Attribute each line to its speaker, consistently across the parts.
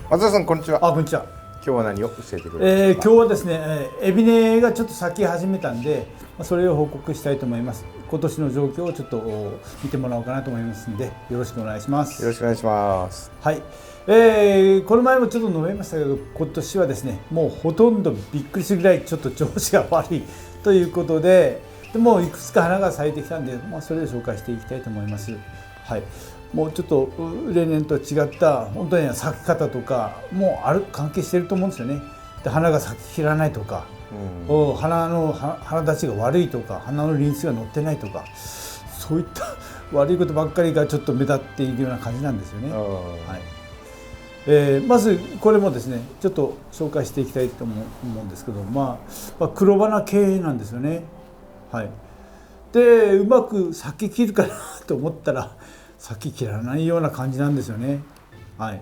Speaker 1: 松田さん、こんにちは。
Speaker 2: こんにちは。
Speaker 1: 今日は何を教えてくれますか？
Speaker 2: 今日はですね、エビネがちょっと咲き始めたんで、それを報告したいと思います。今年の状況をちょっと見てもらおうかなと思いますので、よろしくお願いします。
Speaker 1: よろしくお願いします。
Speaker 2: はい。この前もちょっと述べましたけど、今年はですね、もうほとんどびっくりするぐらいちょっと調子が悪いということで、もういくつか花が咲いてきたんで、それで紹介していきたいと思います。はい。もうちょっと例年と違った本当に咲き方とかも関係していると思うんですよね。で、花が咲ききらないとか、花立ちが悪いとか、花の輪数が乗ってないとか、そういった悪いことばっかりがちょっと目立っているような感じなんですよね。はい。まずこれもですね、ちょっと紹介していきたいと思うんですけど、黒花系なんですよね。はい。で、うまく咲ききるかなと思ったら咲ききらないような感じなんですよね。はい。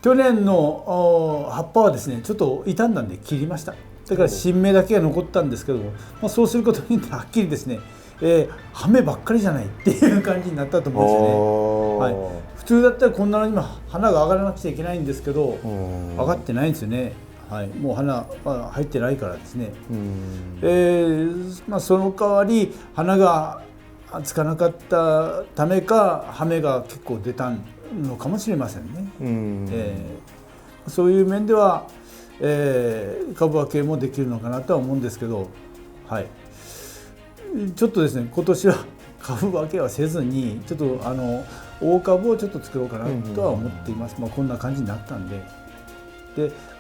Speaker 2: 去年の葉っぱはですね、ちょっと傷んだんで切りました。だから新芽だけが残ったんですけども、そうすることによってはっきりですね、葉芽ばっかりじゃないっていう感じになったと思うんですよね。はい、普通だったらこんなのに花が上がらなくちゃいけないんですけど、上がってないんですよね。はい、もう花は入ってないからですね。その代わり花がつかなかったためか、葉芽が結構出たのかもしれませんね。そういう面では、株分けもできるのかなとは思うんですけど、はい、ちょっとですね、今年は株分けはせずにちょっと大株をちょっと作ろうかなとは思っています。こんな感じになったんで、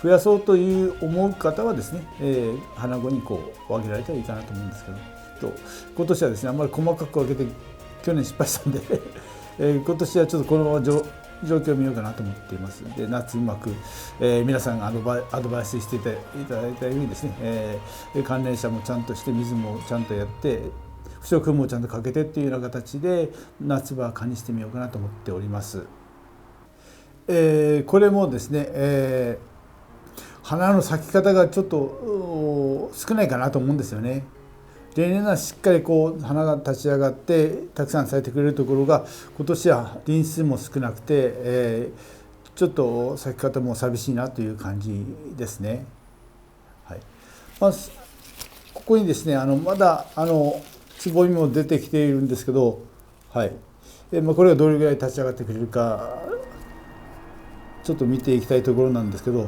Speaker 2: 増やそうと思う方はですね、花後にこう分けられたらいいかなと思うんですけど、今年はですね、あんまり細かく分けて去年失敗したんで今年はちょっとこのまま状況を見ようかなと思っています。で、夏うまく、皆さんがアドバイスしていただいたようにですね、寒冷遮もちゃんとして水もちゃんとやって不織布もちゃんとかけてっていうような形で夏場は蚊にしてみようかなと思っております。これもですね、花の咲き方がちょっと少ないかなと思うんですよね。例年はしっかりこう花が立ち上がってたくさん咲いてくれるところが、今年は輪数も少なくて、ちょっと咲き方も寂しいなという感じですね。はい。ここにですね、まだつぼみも出てきているんですけど、はい。これがどれぐらい立ち上がってくれるかちょっと見ていきたいところなんですけど、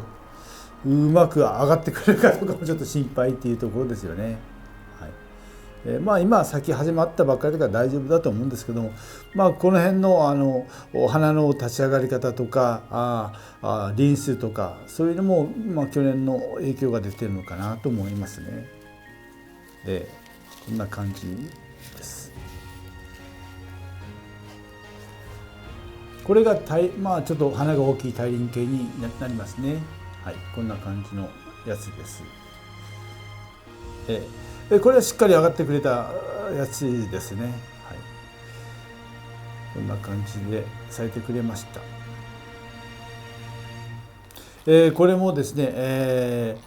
Speaker 2: うまく上がってくれるかどうかもちょっと心配っていうところですよね。はい。今咲き始まったばっかりだから大丈夫だと思うんですけども、この辺の花の立ち上がり方とか輪数とかそういうのも、去年の影響が出てるのかなと思いますね。こんな感じです。これがちょっと花が大きい大輪系になりますね。はい、こんな感じのやつです。これはしっかり上がってくれたやつですね。はい、こんな感じで咲いてくれました。これもですね、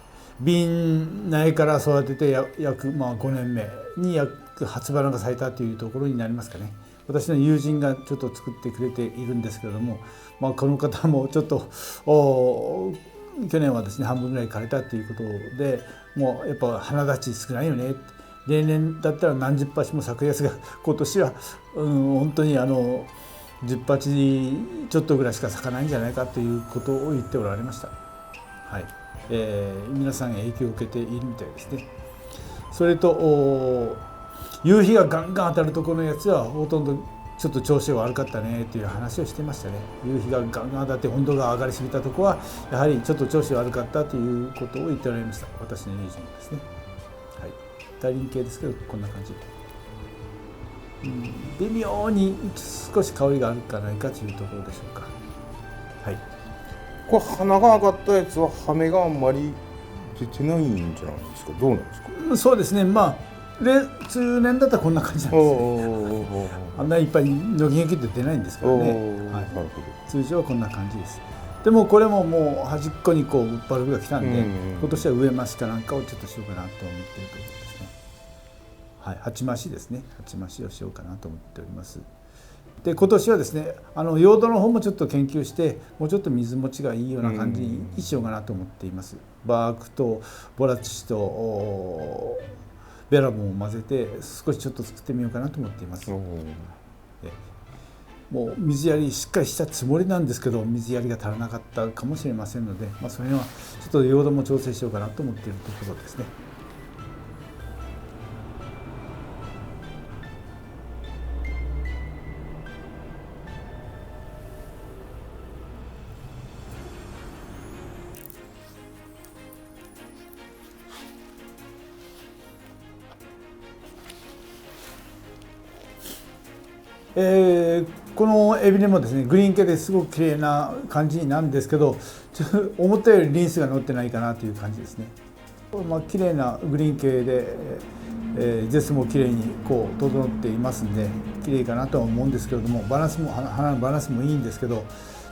Speaker 2: 瓶苗から育てて約5年目に初花が咲いたというところになりますかね。私の友人がちょっと作ってくれているんですけれども、この方もちょっと去年はですね半分ぐらい枯れたということで、もうやっぱ花立ち少ないよね。例年だったら何十鉢も咲くやつが今年は、本当に10鉢ちょっとぐらいしか咲かないんじゃないかということを言っておられました。はい。皆さん影響を受けているみたいですね。それと夕日がガンガン当たるところのやつはほとんどちょっと調子が悪かったねという話をしてましたね。夕日がガンガン当たって温度が上がりすぎたところはやはりちょっと調子悪かったということを言っておられました。私の友人ですね。はい。大輪系ですけどこんな感じ。微妙に少し香りがあるかないかというところでしょうか。はい。
Speaker 1: これ花が上がったやつは葉芽があんまり出てないんじゃないですか。どうなんですか。
Speaker 2: そうですね。通年だったらこんな感じなんですよ。あんなにいっぱいニョキニョキって出ないんですけどね。はい、通常はこんな感じです。でもこれももう端っこにこうバルブが来たんで、今年は植え増しかなんかをちょっとしようかなと思っているところですね。はい、鉢増しですね、鉢増しをしようかなと思っております。で今年はですね用土の方もちょっと研究してもうちょっと水持ちがいいような感じにしようかなと思っています。バークとボラ土とベラボンを混ぜて少しちょっと作ってみようかなと思っています。もう水やりしっかりしたつもりなんですけど水やりが足らなかったかもしれませんので、それはちょっと用土も調整しようかなと思っているところですね。このエビネもですねグリーン系ですごく綺麗な感じなんですけど思ったよりリンスが乗ってないかなという感じですね。綺麗なグリーン系で、ゼスも綺麗にこう整っていますんで綺麗かなとは思うんですけれども花のバランスもいいんですけど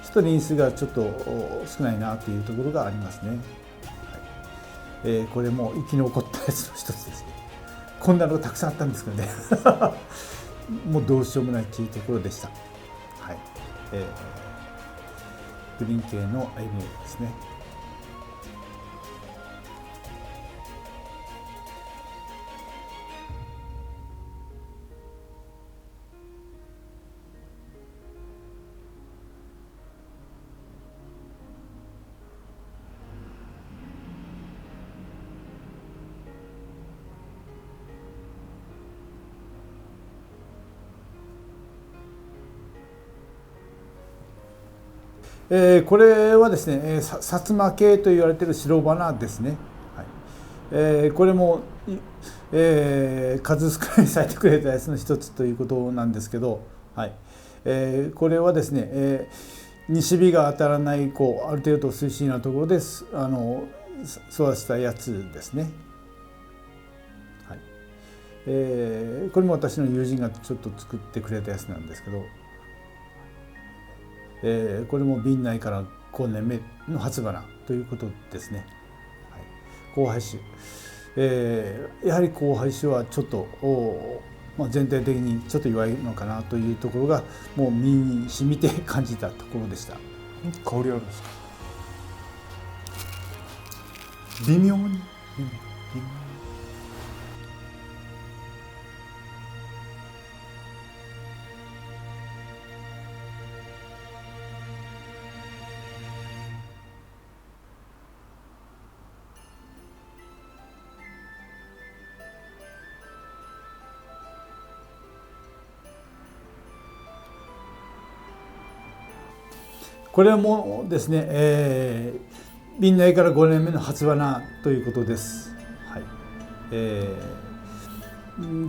Speaker 2: ちょっとリンスがちょっと少ないなというところがありますね。これも生き残ったやつの一つですね。こんなのがたくさんあったんですけどねもうどうしようもないというところでした。はい、グリーン系のエビですね。これはですね、薩摩系と言われている白花ですね。はい、これも、数少ない咲いてくれたやつの一つということなんですけど、はい、これはですね、西日が当たらないある程度水深なところで育てたやつですね。はい、これも私の友人がちょっと作ってくれたやつなんですけど。これも瓶内から後年目の初花ということですね。はい、交配種、やはり交配種はちょっと全体的にちょっと弱いのかなというところがもう身に染みて感じたところでした。
Speaker 1: 香りあるんですか？
Speaker 2: 微妙に、これもですね、瓶内から5年目の初花ということです。はい、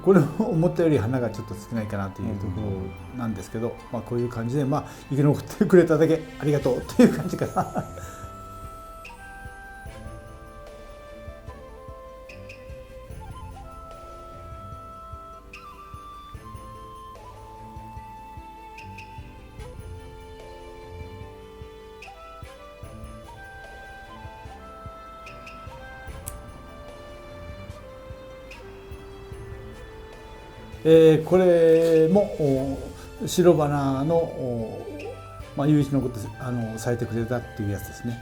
Speaker 2: これも思ったより花がちょっと少ないかなというところなんですけど、こういう感じで、生き残ってくれただけありがとうという感じかな。これも白花の唯一のこと咲いてくれたっていうやつですね。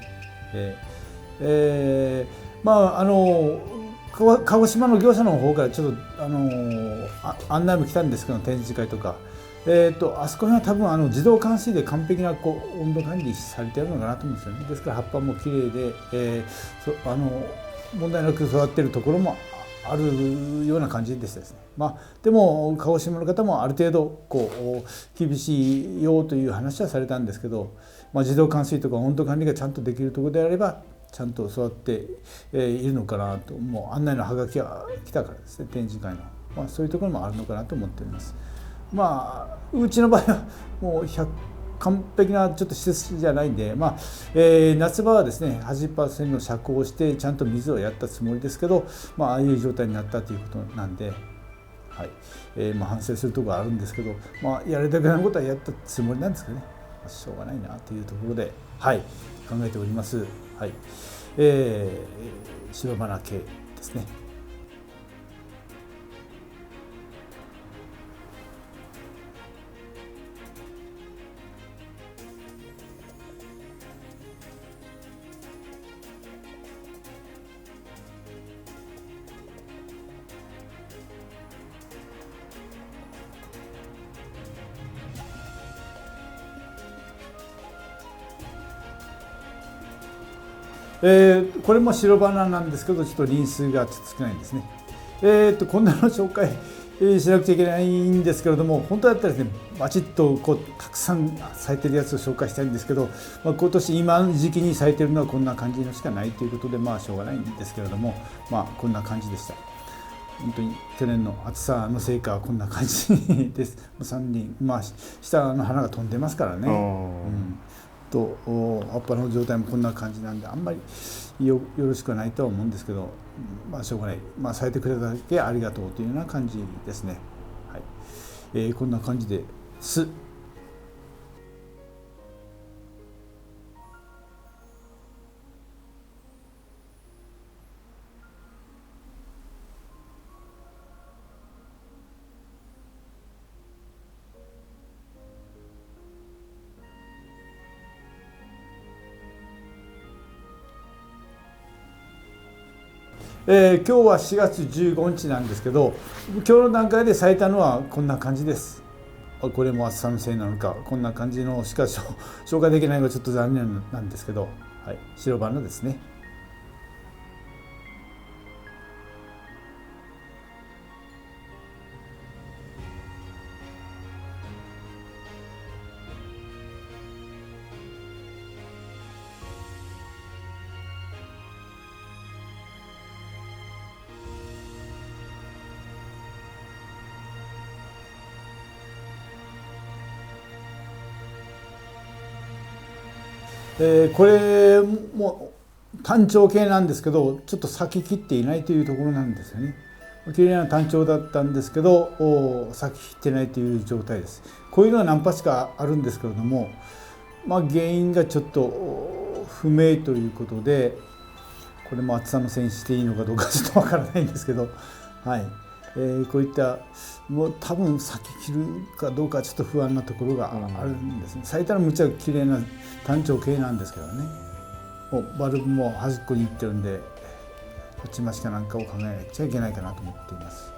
Speaker 2: 鹿児島の業者の方からちょっと案内も来たんですけど展示会とか、あそこには多分自動換水で完璧な温度管理されているのかなと思うんですよね。ですから葉っぱもきれいで、問題なく育っているところもあるような感じでしたですね。でも鹿児島の方もある程度厳しいよという話はされたんですけど、自動換水とか温度管理がちゃんとできるところであればちゃんと育っているのかなと、もう案内のハガキが来たからですね、展示会の、そういうところもあるのかなと思っております。うちの場合はもう完璧なちょっと施設じゃないんで、夏場はですね 80% の遮光をしてちゃんと水をやったつもりですけど、ああいう状態になったということなんで、はい、反省するところがあるんですけど、やるだけのことはやったつもりなんですけどね、しょうがないなというところで、はい、考えております。はい、白花系ですね。これも白バナなんですけど、ちょっと輪数がちょっと少ないんですね。こんなの紹介しなくちゃいけないんですけれども、本当だったらですね、バチッとこうたくさん咲いてるやつを紹介したいんですけど、今年今の時期に咲いてるのはこんな感じのしかないということで、しょうがないんですけれども、こんな感じでした。本当に去年の暑さのせいかこんな感じです。3輪、下の花が飛んでますからね。葉っぱの状態もこんな感じなんで、あんまりよろしくはないとは思うんですけど、しょうがない、咲いてくれただけありがとうというような感じですね。はい、こんな感じです。今日は4月15日なんですけど、今日の段階で咲いたのはこんな感じです。これも暑さのせいなのか、こんな感じのしか紹介できないのがちょっと残念なんですけど、はい、白バナですね。これも単調系なんですけど、ちょっと咲ききっていないというところなんですよね。綺麗な単調だったんですけど、咲ききってないという状態です。こういうのは何発かあるんですけれども、原因がちょっと不明ということで、これも暑さのせいにしていいのかどうかちょっとわからないんですけど、はい、こういったもう多分咲ききるかどうかちょっと不安なところがあるんですね。咲いたらむちゃ綺麗な単調系なんですけどね、もうバルブも端っこに行ってるんで、鉢増しかなんかを考えなきゃいけないかなと思っています。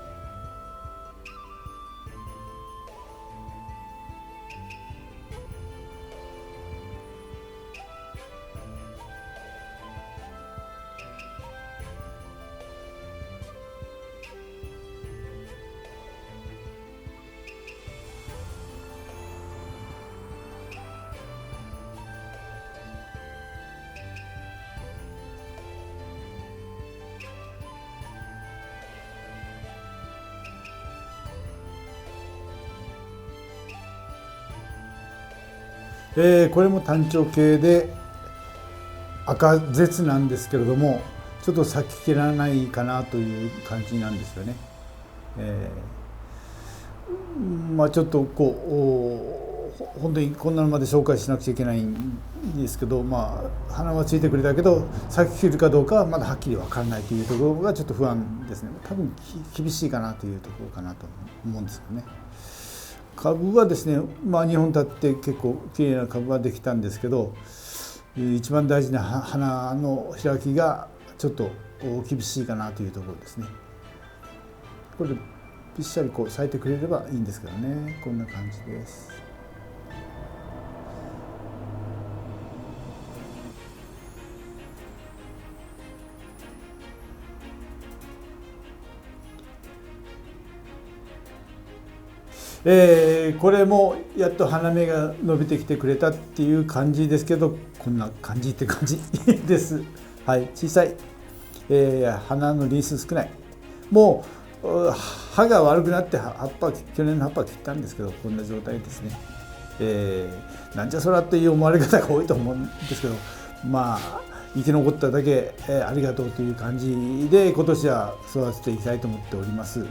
Speaker 2: これも単調系で赤舌なんですけれども、ちょっと咲ききらないかなという感じなんですよね。ちょっと本当にこんなのまで紹介しなくちゃいけないんですけど、花はついてくれたけど咲ききるかどうかはまだはっきり分からないというところがちょっと不安ですね。多分厳しいかなというところかなと思うんですよね。株はですね、2本経って結構きれいな株ができたんですけど、一番大事な花の開きがちょっと厳しいかなというところですね。これでぴっしゃり咲いてくれればいいんですけどね。こんな感じです。これもやっと花芽が伸びてきてくれたっていう感じですけど、こんな感じって感じです。はい、小さい、花の輪数少ない。もう葉が悪くなって去年の葉っぱ切ったんですけど、こんな状態ですね。なんじゃそらという思われ方が多いと思うんですけど、生き残っただけ、ありがとうという感じで今年は育てていきたいと思っております。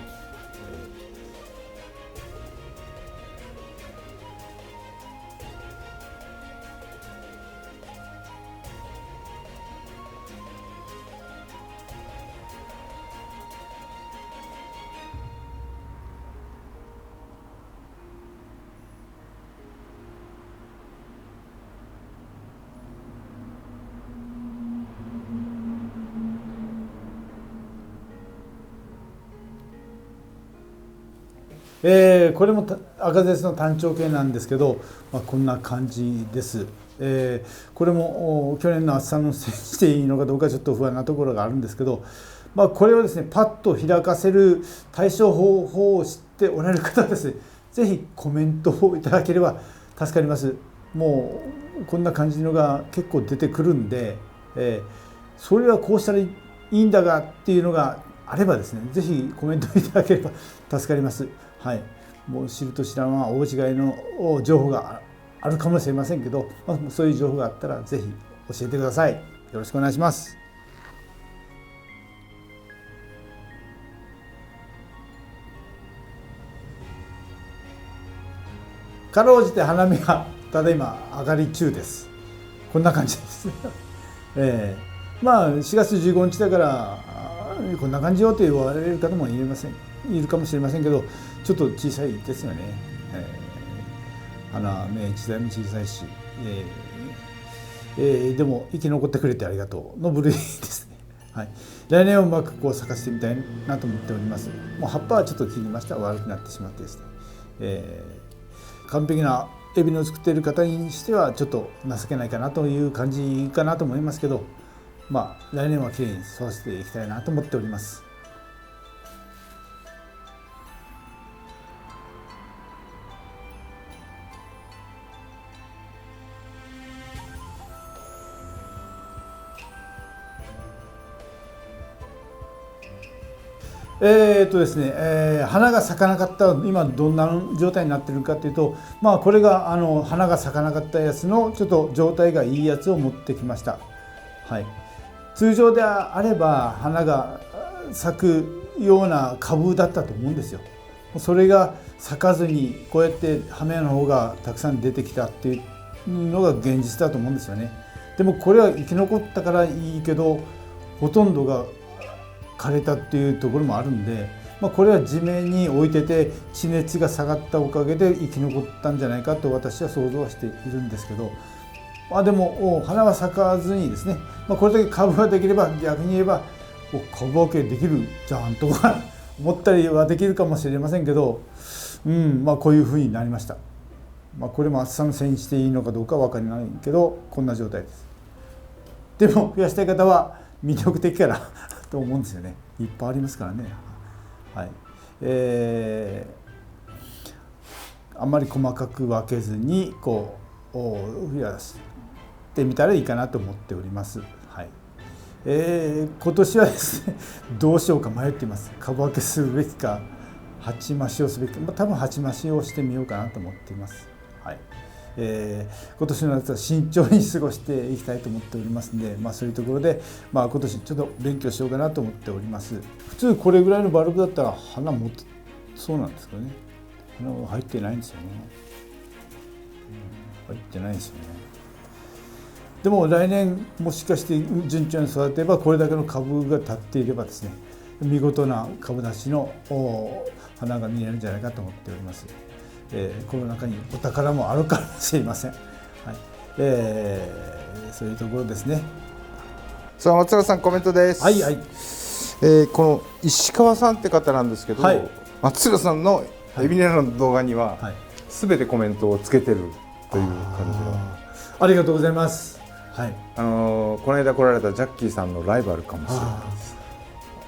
Speaker 2: これも赤舌の単調系なんですけど、こんな感じです。これも去年の暑さのせいにしていいのかどうかちょっと不安なところがあるんですけど、これをですねパッと開かせる対処方法を知っておられる方はですね、ぜひコメントをいただければ助かります。もうこんな感じのが結構出てくるんで、それはこうしたらいいんだがっていうのがあればですね、ぜひコメントいただければ助かります。はい、もう知ると知らんは大違いの情報があるかもしれませんけど、そういう情報があったらぜひ教えてください。よろしくお願いします。かろうじて花見がただいま上がり中です。こんな感じです。4月15日だからこんな感じよと言われる方もいるかもしれませんけど、ちょっと小さいですよね。花芽自体も小さいし、でも生き残ってくれてありがとうの部類ですね。はい、来年はうまくこう咲かせてみたいなと思っております。もう葉っぱはちょっと切りました。悪くなってしまってですね、完璧なエビの作っている方にしてはちょっと情けないかなという感じかなと思いますけど、来年はきれいに育てていきたいなと思っております。ですね、花が咲かなかった今どんな状態になっているかというと、これが花が咲かなかったやつのちょっと状態がいいやつを持ってきました。はい、通常であれば花が咲くような株だったと思うんですよ。それが咲かずにこうやって葉芽の方がたくさん出てきたっていうのが現実だと思うんですよね。でもこれは生き残ったからいいけど、ほとんどが枯れたっていうところもあるんで、これは地面に置いてて地熱が下がったおかげで生き残ったんじゃないかと私は想像はしているんですけど、でも花は咲かずにですね、これだけ株ができれば逆に言えば株分けできるじゃんとか思ったりはできるかもしれませんけど、こういうふうになりました。これも暑さのせいにしていいのかどうかは分からないけど、こんな状態です。でも増やしたい方は魅力的かなと思うんですよね。いっぱいありますからね。はい、あんまり細かく分けずにこう増やしてみたらいいかなと思っております。はい、今年はですねどうしようか迷っています。株分けするべきか鉢増しをすべきか、多分鉢増しをしてみようかなと思っています。はい、今年の夏は慎重に過ごしていきたいと思っておりますので、そういうところで、今年ちょっと勉強しようかなと思っております。普通これぐらいのバルブだったら花持ってそうなんですけどね、花は入ってないんですよね。入ってないんですよね。でも来年もしかして順調に育てれば、これだけの株が立っていればですね、見事な株なしの花が見えるんじゃないかと思っております。この中にお宝もあるかもしれません。はい、そういうところですね。
Speaker 1: さあ松原さんコメントです。
Speaker 2: はいはい。
Speaker 1: この石川さんって方なんですけど、松原さんのエビネラの動画には全てコメントをつけてるという感じの。
Speaker 2: ありがとうございます。はい。
Speaker 1: この間来られたジャッキーさんのライバルかもしれないです。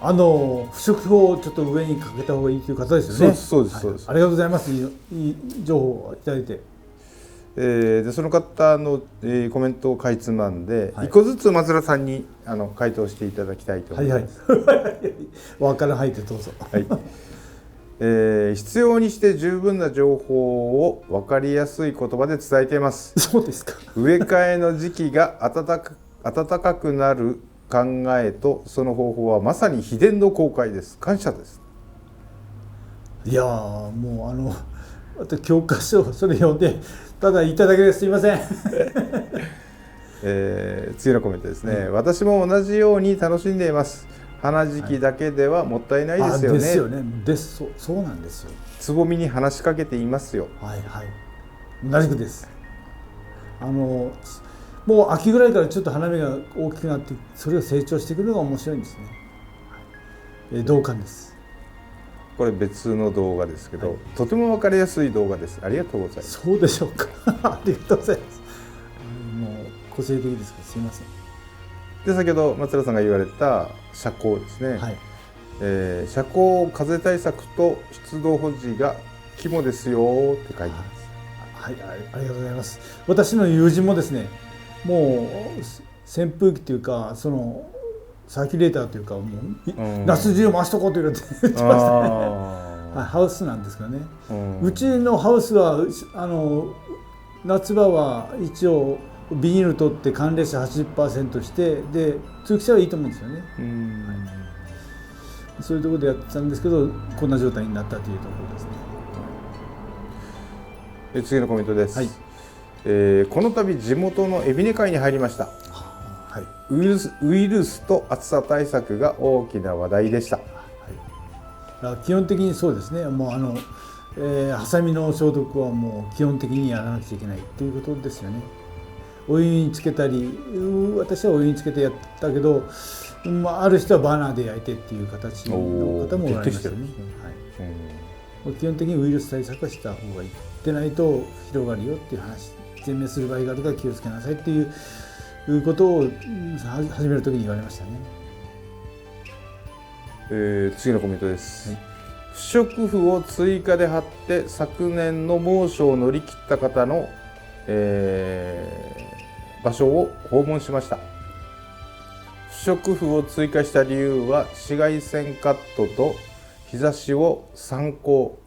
Speaker 2: 不織布をちょっと上にかけた方がいいという方ですよね。
Speaker 1: そうです。
Speaker 2: ありがとうございます。いい情報をいただいて。
Speaker 1: でその方の、コメントをかいつまんで、一個ずつ松原さんに回答していただきたいと思います。
Speaker 2: 輪から入ってどうぞ。
Speaker 1: はい。必要にして十分な情報を分かりやすい言葉で伝えています。
Speaker 2: そうですか。
Speaker 1: 植え替えの時期が暖かくなる考えとその方法はまさに秘伝の公開です。感謝です。
Speaker 2: いやもう教科書それ読んでただいただけですいません。
Speaker 1: 次のコメントですね。私も同じように楽しんでいます。花時期だけではもったいないですよね。
Speaker 2: ですよね。そうなんですよ。
Speaker 1: つぼみに話しかけていますよ。
Speaker 2: はいはい。同じくです。もう秋ぐらいからちょっと花芽が大きくなってそれが成長してくるのが面白いんですね。同感です。
Speaker 1: これ別の動画ですけど、とても分かりやすい動画です。ありがとうございます。
Speaker 2: そうでしょうか。ありがとうございます。も個性的ですか、すいません。
Speaker 1: で先ほど松浦さんが言われた遮光ですね、
Speaker 2: はい、
Speaker 1: 遮光風対策と湿度保持が肝ですよって書いてます。
Speaker 2: はい、ありがとうございます。私の友人もですね、もう扇風機というかそのサーキュレーターというかもう夏中回しとこうと言われて言ってましたね。ハウスなんですけどね、うちのハウスは夏場は一応ビニール取って寒冷車 80% してで通気性はいいと思うんですよね。そういうところでやってたんですけどこんな状態になったというところですね。
Speaker 1: 次のコメントです、はい。この度地元の海老根会に入りました。はい、ウイルスと暑さ対策が大きな話題でした。
Speaker 2: はい、基本的にそうですね。もうハサミの消毒はもう基本的にやらなくちゃいけないということですよね。お湯につけたり、私はお湯につけてやったけど、ある人はバーナーで焼いてっていう形の方もおられましたね。はい、基本的にウイルス対策はした方がいい。でないと広がるよっていう話、全滅する場合があるから気をつけなさいっていうことを始めるときに言われましたね。
Speaker 1: 次のコメントです。はい、不織布を追加で貼って昨年の猛暑を乗り切った方の、場所を訪問しました。不織布を追加した理由は紫外線カットと日差しを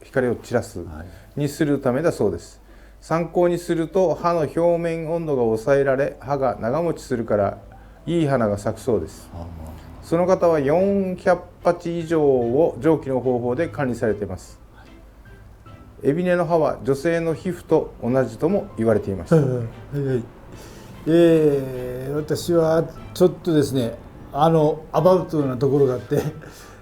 Speaker 1: 光を散らすにするためだそうです。参考にすると歯の表面温度が抑えられ歯が長持ちするからいい花が咲くそうです。その方は400鉢以上を蒸気の方法で管理されています。海老根の歯は女性の皮膚と同じとも言われています。
Speaker 2: 私はちょっとですねアバウトなところがあって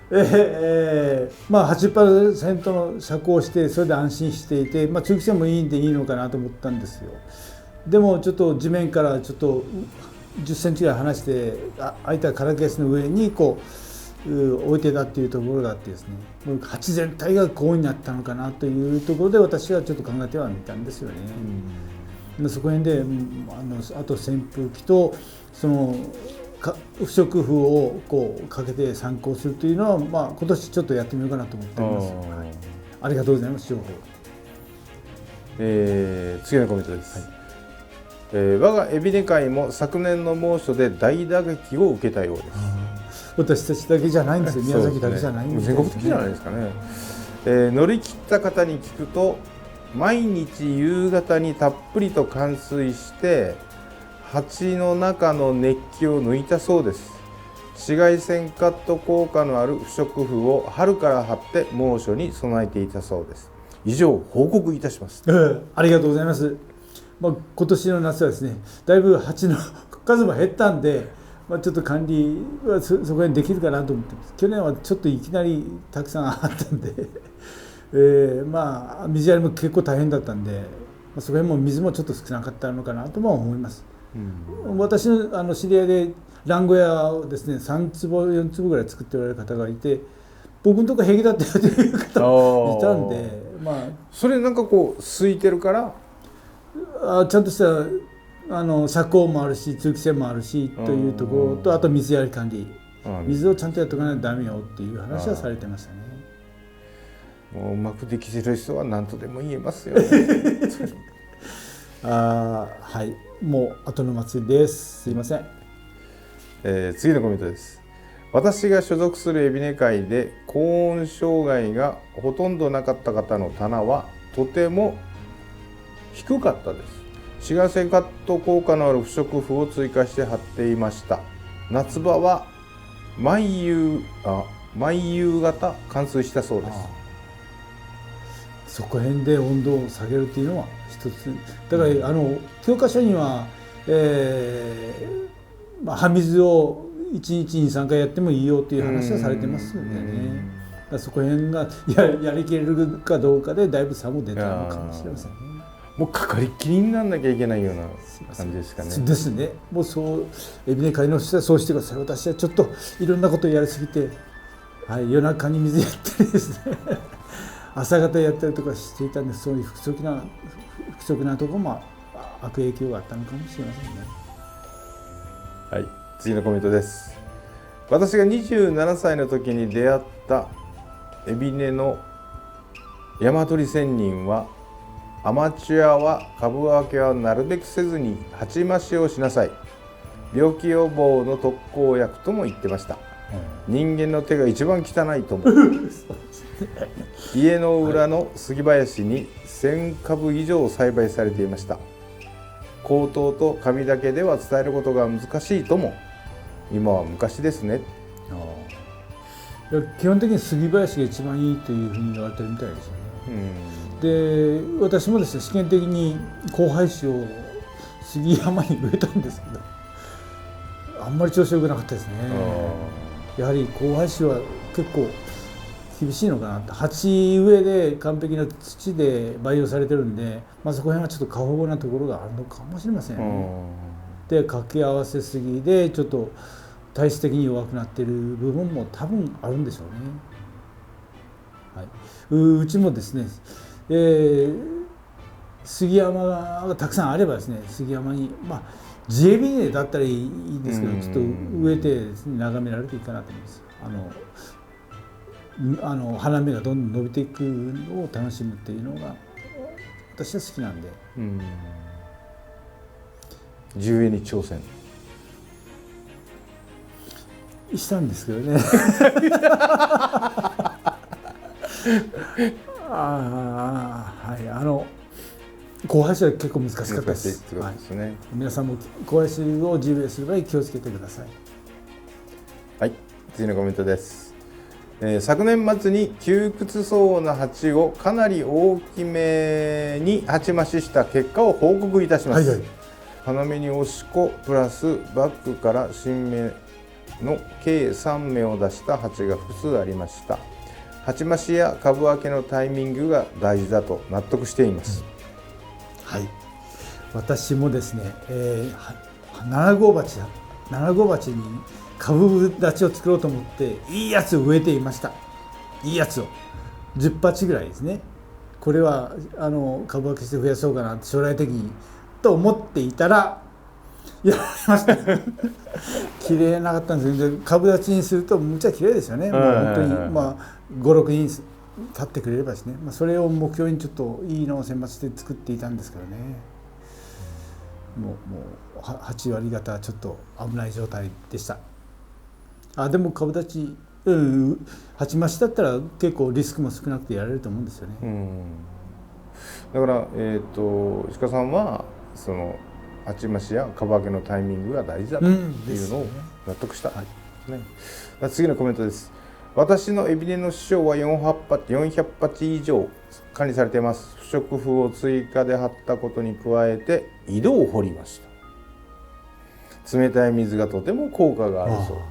Speaker 2: 8% の遮光をしてそれで安心していて、通気性もいいんでいいのかなと思ったんですよ。でもちょっと地面からちょっと10センチぐらい離して空いた空ケースの上にこう置いてたっていうところがあってですね、鉢全体がこうになったのかなというところで私はちょっと考えてはみたんですよね。そこへんであと扇風機とその不織布をこうかけて参考するというのは、今年ちょっとやってみようかなと思っています。ありがとうございます。情報。
Speaker 1: 次のコメントです。我が海老根会も昨年の猛暑で大打撃を受けたようです。
Speaker 2: 私たちだけじゃないんですよ。宮崎だけじゃないんですよ。
Speaker 1: 全国的じゃないですかね。乗り切った方に聞くと毎日夕方にたっぷりと換水して鉢の中の熱気を抜いたそうです。紫外線カット効果のある不織布を春から貼って猛暑に備えていたそうです。以上報告いたします。
Speaker 2: ありがとうございます。今年の夏はですね、だいぶ鉢の数も減ったんで、ちょっと管理はそこにできるかなと思ってます。去年はちょっといきなりたくさんあったんで、水やりも結構大変だったんで、そこへも水もちょっと少なかったのかなとも思います。私の知り合いで団子屋をですね3坪4坪ぐらい作っておられる方がいて、僕のとこ平気だっていう方もいたんで、
Speaker 1: それなんかこう空いてるから
Speaker 2: ちゃんとした遮光もあるし通気性もあるしというところと、あと水やり管理、水をちゃんとやっておかないとダメよっていう話はされてましたね。
Speaker 1: もううまくできてる人は何とでも言えますよね。
Speaker 2: はい、もう後の祭りです。すいません。
Speaker 1: 次のコメントです。私が所属する海老根会で高温障害がほとんどなかった方の棚はとても低かったです。紫外線カット効果のある不織布を追加して貼っていました。夏場は毎夕方換水したそうです。
Speaker 2: そこへんで温度を下げるっていうのは一つだから、教科書には、葉水を1日に3回やってもいいよっていう話はされてますよね。そこへんがやりきれるかどうかでだいぶ差も出たのかもしれませんね。
Speaker 1: もうかかりっきりにならなきゃいけないような感じですかね。
Speaker 2: ですね。もうそう海老根会の人はそうしてください。私はちょっといろんなことをやりすぎて、夜中に水やったりですね朝方やったりとかしていたんで、そういう不規則なところも悪影響があったのかもしれませんね。
Speaker 1: はい、次のコメントです。私が27歳の時に出会った海老根の山取仙人は、アマチュアは株分けはなるべくせずに鉢増しをしなさい、病気予防の特効薬とも言ってました。人間の手が一番汚いと思う家の裏の杉林に1000株以上栽培されていました。口頭と紙だけでは伝えることが難しいとも、今は昔ですね。
Speaker 2: いや基本的に杉林が一番いいというふうに言われてるみたいですよね。で私もですね試験的に交配種を杉山に植えたんですけど、あんまり調子良くなかったですね。やはり交配種は結構厳しいのかなと。鉢植えで完璧な土で培養されてるんで、そこら辺はちょっと過保護なところがあるのかもしれませんね。で掛け合わせすぎでちょっと体質的に弱くなっている部分も多分あるんでしょうね。はい、うちもですね、杉山がたくさんあればですね、杉山に地エビネだったらいいですけど、ちょっと植えてですね、眺められていいかなと思います。花芽がどんどん伸びていくのを楽しむっていうのが私は好きなんで。
Speaker 1: 地植えに挑戦
Speaker 2: したんですけどね交配種は結構難しかったです。皆さんも交配種を地植えする場合気をつけてください。
Speaker 1: はい、次のコメントです。昨年末に窮屈そうな鉢をかなり大きめに鉢増しした結果を報告いたします。花芽に押し子プラスバックから新芽の計3芽を出した鉢が複数ありました。鉢増しや株分けのタイミングが大事だと納得しています。
Speaker 2: はい、私もですね、7号鉢に株立ちを作ろうと思っていいやつを植えていました。いいやつを10鉢ぐらいですね。これは株分けして増やそうかなって将来的にと思っていたらやられました綺麗なかったんですけど、株立ちにするとむちゃ綺麗ですよね。もう本当に5、6人立ってくれればですね、それを目標にちょっといいのを選抜して作っていたんですけどね、もう8割方ちょっと危ない状態でした。でも株立ち、鉢増しだったら結構リスクも少なくてやれると思うんですよね。
Speaker 1: だから石川さんはその鉢増しや株分けのタイミングが大事だというのを納得した、次のコメントです。私の海老根の師匠は400鉢以上管理されています。不織布を追加で貼ったことに加えて井戸を掘りました。冷たい水がとても効果があるそうです。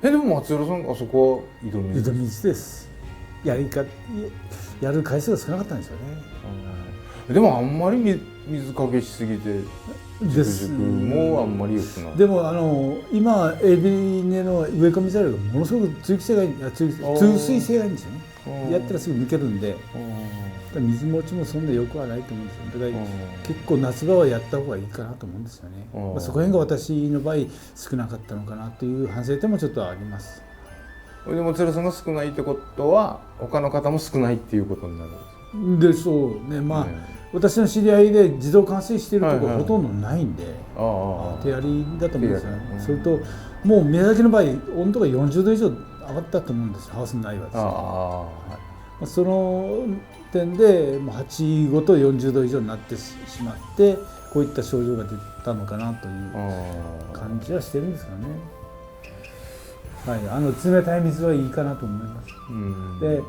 Speaker 1: でも松浦さん、あそこは井戸水？
Speaker 2: 井戸水です。やる回数が少なかったんですよね。
Speaker 1: でもあんまり水かけしすぎて熟もあんまり良くない。
Speaker 2: でも今エビネの植え込み材料がものすごく通気性がいい、通水性がいいんですよね。やったらすぐ抜けるんで、水持ちもそんな良くはないと思うんですよ。だから結構夏場はやった方がいいかなと思うんですよね。そこら辺が私の場合少なかったのかなという反省点もちょっとあります。
Speaker 1: でも松浦さんが少ないってことは他の方も少ないっていうことになる
Speaker 2: んです。でそうね、私の知り合いで自動冠水しているところほとんどないんで、手やりだと思うんですよね。それともう宮崎の場合温度が40度以上上がったと思うんです、ハウス内はですね。その点で鉢ごと40度以上になってしまってこういった症状が出たのかなという感じはしてるんですよね。冷たい水はいいかなと思います。で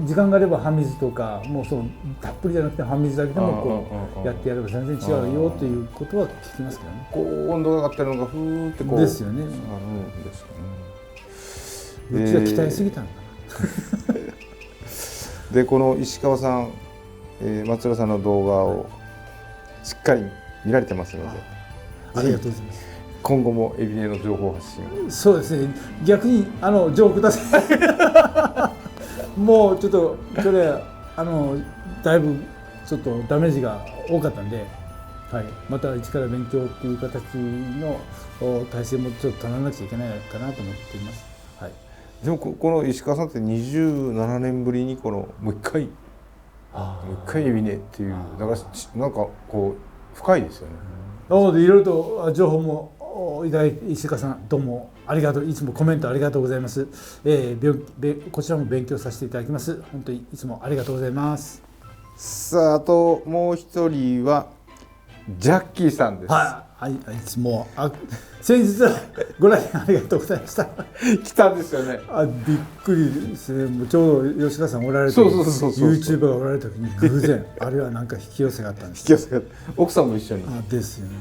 Speaker 2: 時間があれば葉水とかもうたっぷりじゃなくて葉水だけでもやってやれば全然違うよということは聞きますけどね。
Speaker 1: 温度が上がってるのがふーって
Speaker 2: ですよね。うちは鍛えすぎたのかな
Speaker 1: でこの石川さん、松浦さんの動画をしっかり見られてますので、
Speaker 2: ありがとうございます。
Speaker 1: 今後も海老根の情報発信。
Speaker 2: そうですね。逆に情報ください。もうちょっとそれだいぶちょっとダメージが多かったんで、はい、また一から勉強っていう形の体制もちょっと取らなきゃいけないかなと思っています。はい、
Speaker 1: でもこの石川さんって27年ぶりにこのもう一回指ねっていうなんかこう深いですよね。
Speaker 2: なのでいろいろと情報もいただいて、石川さんどうもありがとう、いつもコメントありがとうございます。こちらも勉強させていただきます。本当にいつもありがとうございます。
Speaker 1: さあ、あともう一人はジャッキーさんです。
Speaker 2: はい、いつも先日はご来店ありがとうございました。
Speaker 1: 来たんですよね。
Speaker 2: びっくりですね。もうちょうど吉川さんおられて、YouTuber がおられた時に偶然あれはなんか引き寄せがあったんです。
Speaker 1: 引き寄せが奥さんも一緒に。
Speaker 2: ですよね。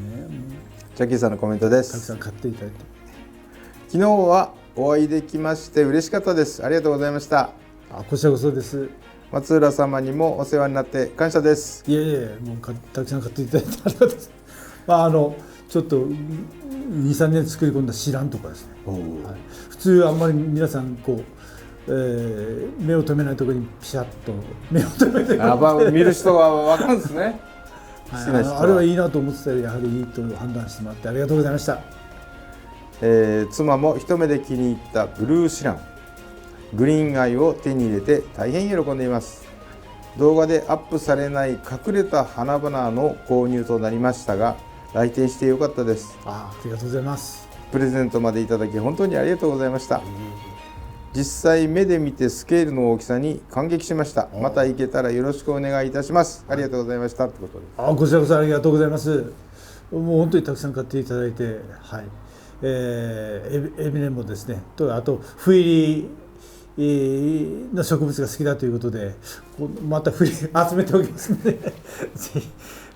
Speaker 1: ジャッキーさんのコメントです。
Speaker 2: たくさん買っていただいて。
Speaker 1: 昨日はお会いできまして嬉しかったです。ありがとうございました。
Speaker 2: こちらこそです。
Speaker 1: 松浦様にもお世話になって感謝です。
Speaker 2: いえいえ、もうたくさん買っていただいてありがとうございます。ちょっと2、3年作り込んだ知らんとかですね。はい、普通あんまり皆さんこう、目を留めないところにピシャッと目を留めて
Speaker 1: 見る人は分かるんですね。
Speaker 2: あれはいいなと思ってたらやはりいいと判断してもらってありがとうございました。
Speaker 1: 妻も一目で気に入ったブルーシラングリーンアイを手に入れて大変喜んでいます。動画でアップされない隠れた花々の購入となりましたが来店してよかったです。
Speaker 2: ありがとうございます。
Speaker 1: プレゼントまでいただき本当にありがとうございました。実際目で見てスケールの大きさに感激しました。また行けたらよろしくお願いいたします。ありがとうございましたってことです。
Speaker 2: こちらこそありがとうございます。もう本当にたくさん買っていただいて、はい、エビネもですね、あとふ入りの植物が好きだということでまた集めておきますのでぜひ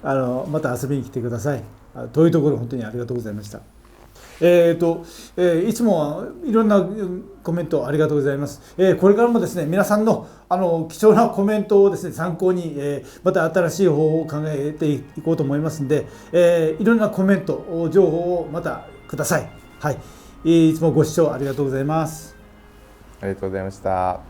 Speaker 2: また遊びに来てください。遠いところ本当にありがとうございました。いつもいろんなコメントありがとうございます。これからもですね皆さんの貴重なコメントをですね参考に、また新しい方法を考えていこうと思いますので、いろんなコメント情報をまたください。はい、いつもご視聴ありがとうございます。
Speaker 1: ありがとうございました。